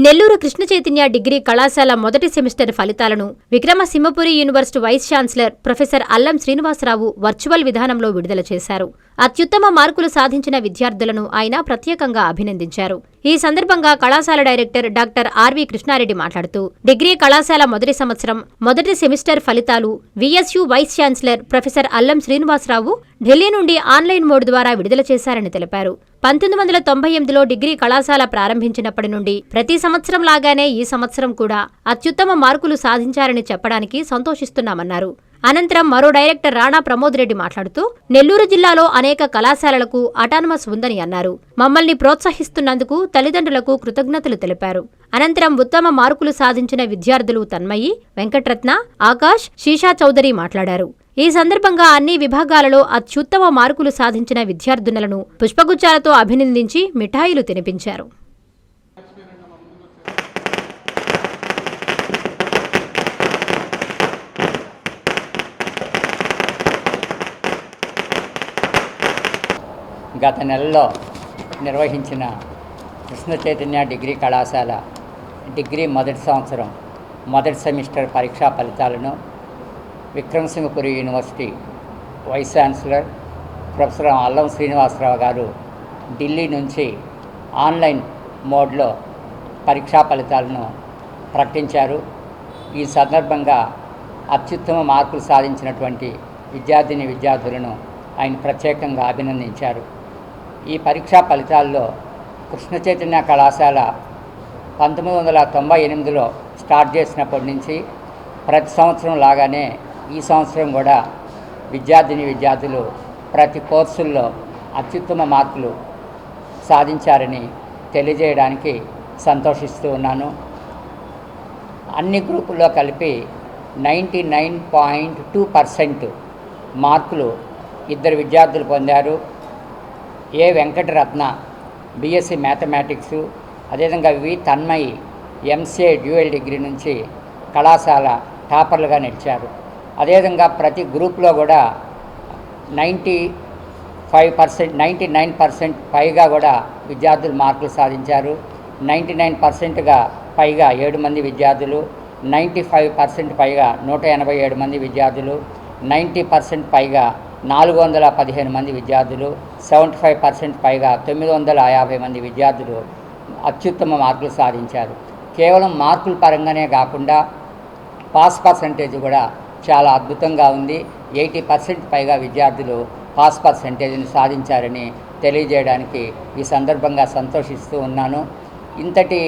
Nellore Krishna Chaitanya degree కళాశాల మొదటి semester ఫలితాలను Vikrama Simhapuri university vice chancellor professor Allam Srinivasa Rao virtual విధానంలో విడుదల చేశారు. అత్యుత్తమ మార్కులు సాధించిన విద్యార్థులను ఆయన ప్రత్యేకంగా అభినందించారు. ఈ సందర్భంగా కళాశాల డైరెక్టర్ డాక్టర్ ఆర్వి కృష్ణారెడ్డి మాట్లాడుతూ, డిగ్రీ కళాశాల మొదటి సంవత్సరం మొదటి సెమిస్టర్ ఫలితాలు VSU vice chancellor professor Allam Srinivasarao Delhi నుండి ఆన్లైన్ మోడ్ ద్వారా విడుదల చేశారని తెలిపారు. 1998లో డిగ్రీ కళాశాల ప్రారంభించినప్పటి నుండి ప్రతి సంవత్సరం లాగానే ఈ సంవత్సరం కూడా అత్యుత్తమ మార్కులు సాధించారని చెప్పడానికి సంతోషిస్తున్నామన్నారు. అనంతరం మరో డైరెక్టర్ రాణా ప్రమోద్ రెడ్డి మాట్లాడుతూ, నెల్లూరు జిల్లాలో అనేక కళాశాలలకు అటానమస్ ఉందని అన్నారు. మమ్మల్ని ప్రోత్సహిస్తున్నందుకు తల్లిదండ్రులకు కృతజ్ఞతలు తెలిపారు. అనంతరం ఉత్తమ మార్కులు సాధించిన విద్యార్థులు తన్మయి, వెంకట్రత్న, ఆకాష్, శీషా చౌదరి మాట్లాడారు. ఈ సందర్భంగా అన్ని విభాగాలలో అత్యుత్తమ మార్కులు సాధించిన విద్యార్థినులను పుష్పగుచ్చాలతో అభినందించి మిఠాయిలు తినిపించారు. గత నెలలో నిర్వహించిన కృష్ణ చైతన్య డిగ్రీ కళాశాల డిగ్రీ మొదటి సంవత్సరం మొదటి సెమిస్టర్ పరీక్షా ఫలితాలను Vikrama Simhapuri university vice chancellor professor Allam Srinivasa Rao గారు ఢిల్లీ నుంచి ఆన్లైన్ మోడ్లో పరీక్షా ఫలితాలను ప్రకటించారు. ఈ సందర్భంగా అత్యుత్తమ మార్కులు సాధించినటువంటి విద్యార్థులను ఆయన ప్రత్యేకంగా అభినందించారు. ఈ పరీక్షా ఫలితాల్లో కృష్ణ చైతన్య కళాశాల 1998లో స్టార్ట్ చేసినప్పటి నుంచి ప్రతి సంవత్సరం లాగానే ఈ సంవత్సరం కూడా విద్యార్థులు ప్రతి కోర్సుల్లో అత్యుత్తమ మార్కులు సాధించారని తెలియజేయడానికి సంతోషిస్తూ ఉన్నాను. అన్ని గ్రూపుల్లో కలిపి 99.2% మార్కులు ఇద్దరు విద్యార్థులు పొందారు. ఏ వెంకటరత్న బిఎస్సి మ్యాథమెటిక్స్, అదేవిధంగా వి తన్మయి ఎంసీఏ డ్యూయల్ డిగ్రీ నుంచి కళాశాల టాపర్లుగా నిలిచారు. అదేవిధంగా ప్రతి గ్రూప్లో కూడా 99% పైగా కూడా విద్యార్థులు మార్కులు సాధించారు. 99%గా పైగా 7 మంది విద్యార్థులు, 95% పైగా 187 మంది విద్యార్థులు, 90% పైగా 415 మంది విద్యార్థులు, 75% పైగా 950 మంది విద్యార్థులు అత్యుత్తమ మార్కులు సాధించారు. కేవలం మార్కుల పరంగానే కాకుండా పాస్ పర్సంటేజ్ కూడా చాలా అద్భుతంగా ఉంది. 80% పైగా విద్యార్థులు పాస్ పర్సంటేజ్ని సాధించారని తెలియజేయడానికి ఈ సందర్భంగా సంతోషిస్తూ ఉన్నాను. ఇంతటి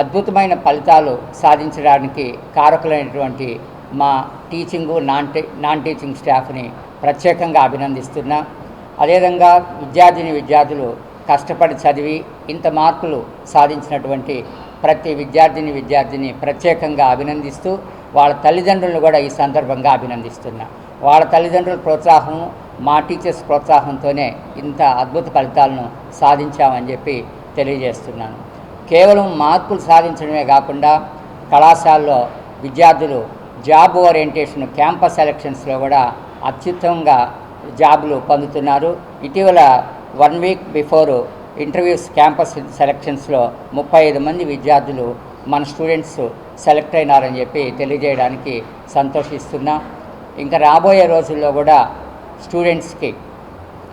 అద్భుతమైన ఫలితాలు సాధించడానికి కారకులైనటువంటి మా టీచింగు నాన్ టీచింగ్ స్టాఫ్ని ప్రత్యేకంగా అభినందిస్తున్నా. అదేవిధంగా విద్యార్థులు కష్టపడి చదివి ఇంత మార్కులు సాధించినటువంటి ప్రతి విద్యార్థిని ప్రత్యేకంగా అభినందిస్తూ వాళ్ళ తల్లిదండ్రులను కూడా ఈ సందర్భంగా అభినందిస్తున్నా. వాళ్ళ తల్లిదండ్రుల ప్రోత్సాహం, మా టీచర్స్ ప్రోత్సాహంతోనే ఇంత అద్భుత ఫలితాలను సాధించామని చెప్పి తెలియజేస్తున్నాను. కేవలం మార్కులు సాధించడమే కాకుండా కళాశాలలో విద్యార్థులు జాబ్ ఓరియంటేషన్ క్యాంపస్ సెలక్షన్స్లో కూడా అత్యుత్తమంగా జాబులు పొందుతున్నారు. ఇటీవల 1 వీక్ బిఫోర్ ఇంటర్వ్యూస్ క్యాంపస్ సెలక్షన్స్లో 35 మంది విద్యార్థులు మన స్టూడెంట్స్ సెలెక్ట్ అయినారని చెప్పి తెలియజేయడానికి సంతోషిస్తున్నా. ఇంకా రాబోయే రోజుల్లో కూడా స్టూడెంట్స్కి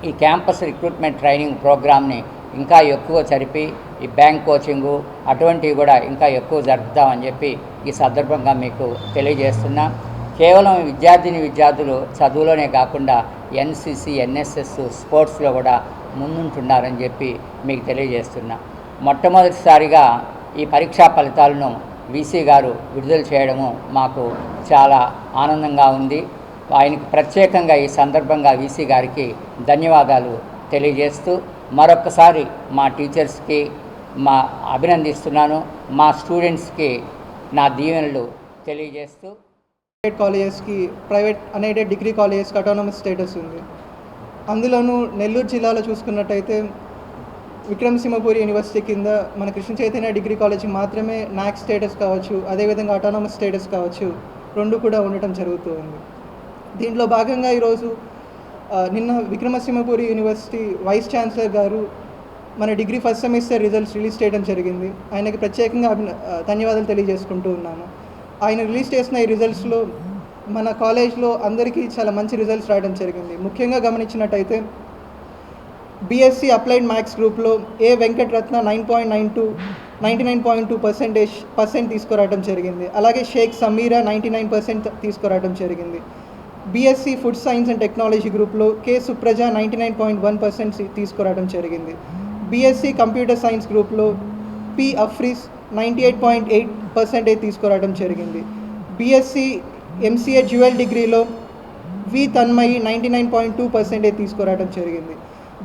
ఈ క్యాంపస్ రిక్రూట్మెంట్ ట్రైనింగ్ ప్రోగ్రామ్ని ఇంకా ఎక్కువ జరిపి ఈ బ్యాంక్ కోచింగు అటువంటివి కూడా ఇంకా ఎక్కువ జరుపుతామని చెప్పి ఈ సందర్భంగా మీకు తెలియజేస్తున్నా. కేవలం విద్యార్థులు చదువులోనే కాకుండా ఎన్సిసి, ఎన్ఎస్ఎస్, స్పోర్ట్స్లో కూడా ముందుంటున్నారని చెప్పి మీకు తెలియజేస్తున్నా. మొట్టమొదటిసారిగా ఈ పరీక్షా ఫలితాలను వీసీ గారు విడుదల చేయడము మాకు చాలా ఆనందంగా ఉంది. ఆయనకు ప్రత్యేకంగా ఈ సందర్భంగా వీసీ గారికి ధన్యవాదాలు తెలియజేస్తూ మరొక్కసారి మా టీచర్స్కి అభినందిస్తున్నాను. మా స్టూడెంట్స్కి నా దీవెనలు తెలియజేస్తూ, ప్రైవేట్ కాలేజెస్కి, ప్రైవేట్ అన్ఎయిడెడ్ డిగ్రీ కాలేజెస్కి అటానమస్ స్టేటస్ ఉంది. అందులోనూ నెల్లూరు జిల్లాలో చూసుకున్నట్టయితే విక్రమసింహపురి యూనివర్సిటీ కింద మన కృష్ణ చైతన్య డిగ్రీ కాలేజీకి మాత్రమే నాక్ స్టేటస్ కావచ్చు, అదేవిధంగా అటానమస్ స్టేటస్ కావచ్చు, రెండు కూడా ఉండటం జరుగుతూ ఉంది. దీంట్లో భాగంగా ఈరోజు నిన్న విక్రమసింహపురి యూనివర్సిటీ వైస్ ఛాన్సలర్ గారు మన degree first semester results release చేయడం జరిగింది. ఆయనకి ప్రత్యేకంగా ధన్యవాదాలు తెలియజేసుకుంటూ ఉన్నాను. ఆయన రిలీజ్ చేసిన ఈ రిజల్ట్స్లో మన కాలేజ్లో అందరికీ చాలా మంచి రిజల్ట్స్ రావడం జరిగింది. ముఖ్యంగా గమనించినట్టయితే బీఎస్సీ అప్లైడ్ మ్యాథ్స్ గ్రూప్లో ఏ వెంకటరత్న 99.2% తీసుకురావడం జరిగింది. అలాగే షేక్ సమీరా 99% తీసుకురావడం జరిగింది. BSc food science and technology గ్రూప్లో కే సుప్రజ 99.1% తీసుకురావడం జరిగింది. బీఎస్సీ కంప్యూటర్ సైన్స్ గ్రూప్లో పి అఫ్రీస్ 98.8% తీసుకురావడం జరిగింది. బీఎస్సీ ఎంసీఏ డ్యూయల్ డిగ్రీలో వి తన్మయి 99.2% తీసుకురావడం జరిగింది.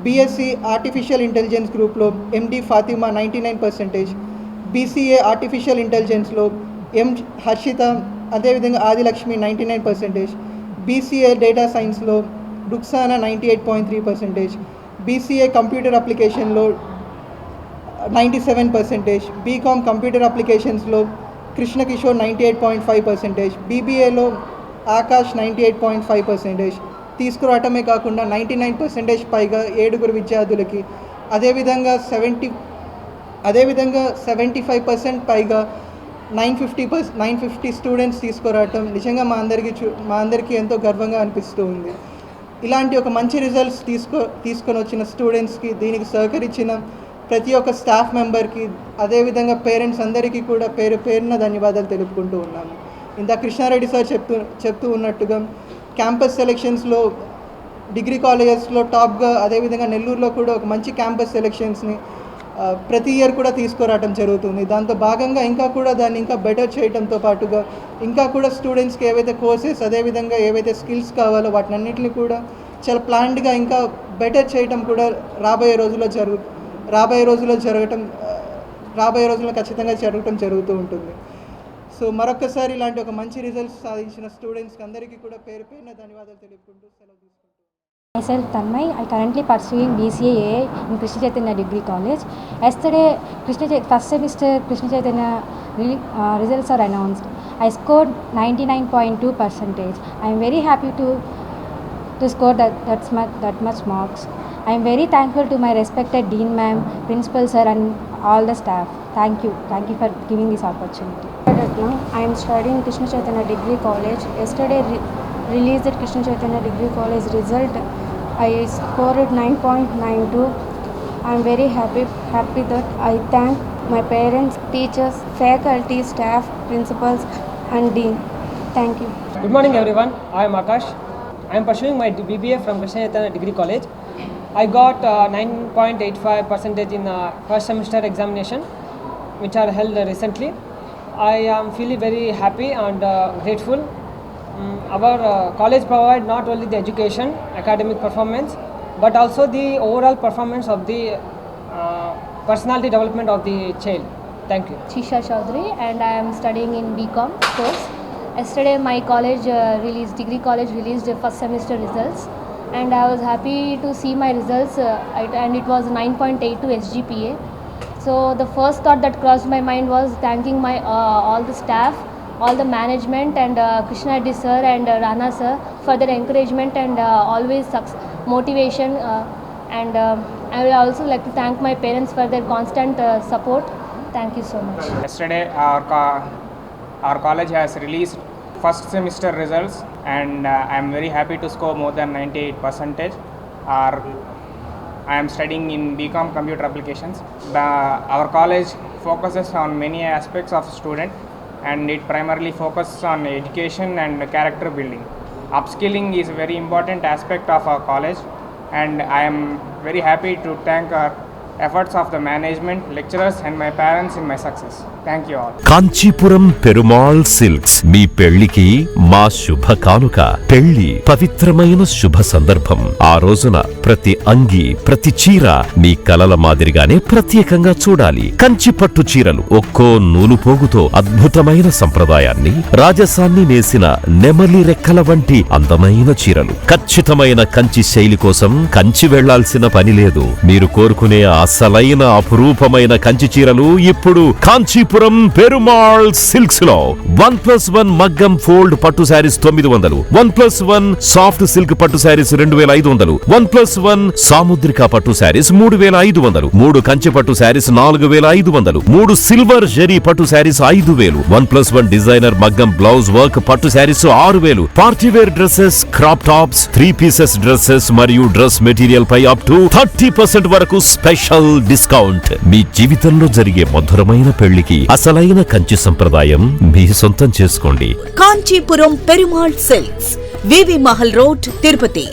బీఎస్సీ ఆర్టిఫిషియల్ ఇంటెలిజెన్స్ గ్రూప్లో ఎండి ఫాతిమా 99%, బీసీఏ ఆర్టిఫిషియల్ ఇంటెలిజెన్స్లో ఎం హర్షిత అదేవిధంగా ఆదిలక్ష్మి 99%, బీసీఏ డేటా సైన్స్లో రుక్సానా 98.3%, బీసీఏ కంప్యూటర్ అప్లికేషన్లో 97%, బీకామ్ కంప్యూటర్ అప్లికేషన్స్లో కృష్ణకిషోర్ 98.5%, బీబీఏలో ఆకాష్ 98.5% తీసుకురావటమే కాకుండా 99% పైగా 7 విద్యార్థులకి, అదేవిధంగా 75% పైగా 950 స్టూడెంట్స్ తీసుకురావటం నిజంగా మా అందరికీ ఎంతో గర్వంగా అనిపిస్తూ ఉంది. ఇలాంటి ఒక మంచి రిజల్ట్స్ తీసుకొని వచ్చిన స్టూడెంట్స్కి, దీనికి సహకరించిన ప్రతి ఒక్క స్టాఫ్ మెంబర్కి, అదేవిధంగా పేరెంట్స్ అందరికీ కూడా పేరున ధన్యవాదాలు తెలుపుకుంటూ ఉన్నాము. ఇందా కృష్ణారెడ్డి సార్ చెప్తూ ఉన్నట్టుగా క్యాంపస్ సెలెక్షన్స్లో డిగ్రీ కాలేజెస్లో టాప్గా, అదేవిధంగా నెల్లూరులో కూడా ఒక మంచి క్యాంపస్ సెలెక్షన్స్ని ప్రతి ఇయర్ కూడా తీసుకురావడం జరుగుతుంది. దాంతో భాగంగా ఇంకా కూడా దాన్ని ఇంకా బెటర్ చేయడంతో పాటుగా ఇంకా కూడా స్టూడెంట్స్కి ఏవైతే కోర్సెస్, అదేవిధంగా ఏవైతే స్కిల్స్ కావాలో వాటినన్నింటినీ కూడా చాలా ప్లాన్డ్గా ఇంకా బెటర్ చేయడం కూడా రాబోయే రోజుల్లో ఖచ్చితంగా జరగటం జరుగుతూ ఉంటుంది. సో మరొకసారి ఇలాంటి ఒక మంచి రిజల్ట్స్ సాధించిన స్టూడెంట్స్కి అందరికీ కూడా పేరున ధన్యవాదాలు తెలుపుకుంటూ సెలవు తీసుకుంటాను. Myself Tanmay, I currently pursuing BCA in Krishna Chaitanya Degree College. Yesterday, first semester Krishna Chaitanya results are announced. I scored 99.2%. I am very happy to score that much marks. I am very thankful to my respected Dean Ma'am, Principal Sir and all the staff. Thank you for giving this opportunity. I am studying Krishna Chaitanya Degree College. Yesterday released at Krishna Chaitanya Degree College result. I scored 9.92. I am very happy that I thank my parents, teachers, faculty, staff, principals and dean. Thank you. Good morning everyone. I am Akash. I am pursuing my BBA from Krishna Chaitanya Degree College. I got 9.85% in first semester examination which are held recently. I am feeling very happy and grateful. Our college provide not only the education, academic performance, but also the overall performance of the personality development of the child. Thank you. Shisha Chaudhary and I am studying in BCom course. Yesterday my college degree college released first semester results and I was happy to see my results and it was 9.82 SGPA. So the first thought that crossed my mind was thanking my all the staff, all the management and Krishna Reddy sir and Rana sir for their encouragement and always motivation and I will also like to thank my parents for their constant support. Thank you so much. Yesterday our college has released first semester results and I am very happy to score more than 98%. I am studying in BCom Computer Applications. Our college focuses on many aspects of student and it primarily focuses on education and character building. Upskilling is a very important aspect of our college and I am very happy to thank our efforts of the management, lecturers and my parents in my success. Thank you all. Kanchipuram Perumal silks మీ పెళ్లికి మా శుభ కానుక. పెళ్లి పవిత్రమైన శుభ సందర్భం. ఆ రోజున ప్రతి అంగి, ప్రతి చీర మీ కలల మాదిరిగానే ప్రత్యేకంగా చూడాలి. కంచి పట్టు చీరలు ఒక్కో నూలు పోగుతో అద్భుతమైన సంప్రదాయాన్ని, రాజసాన్ని నేసిన నెమలి రెక్కల వంటి అందమైన చీరలు. ఖచ్చితమైన కంచి శైలి కోసం కంచి వెళ్లాల్సిన పని లేదు. మీరు కోరుకునే అసలైన అపురూపమైన కంచి చీరలు ఇప్పుడు కాంచీపురం పెరుమాళ్ సిల్క్స్ లో 1+1 మగ్గం ఫోల్డ్ పట్టు శారీస్ 900, 1+1 సాఫ్ట్ సిల్క్ పట్టు శారీస్ 2500, 1+1 సాముద్రిక పట్టు శారీస్ 3500, 3 కంచి పట్టు శారీస్ 4500, 3 సిల్వర్ జరీ పట్టు శారీస్ 5000, 1+1 డిజైనర్ మగ్గం బ్లౌజ్ వర్క్ పట్టు sarees 6000, partywear dresses, crop tops, 3 pieces dresses మరియు డ్రెస్ మెటీరియల్ పై అప్ టు 30% వరకు స్పెషల్ డిస్కౌంట్. మీ జీవితంలో జరిగే మధురమైన పెళ్లికి అసలైన కంచి సంప్రదాయం మీ సొంతం చేసుకోండి. కాంచీపురం పెరుమాళ్ సిల్క్స్, వివి మహల్ రోడ్, తిరుపతి.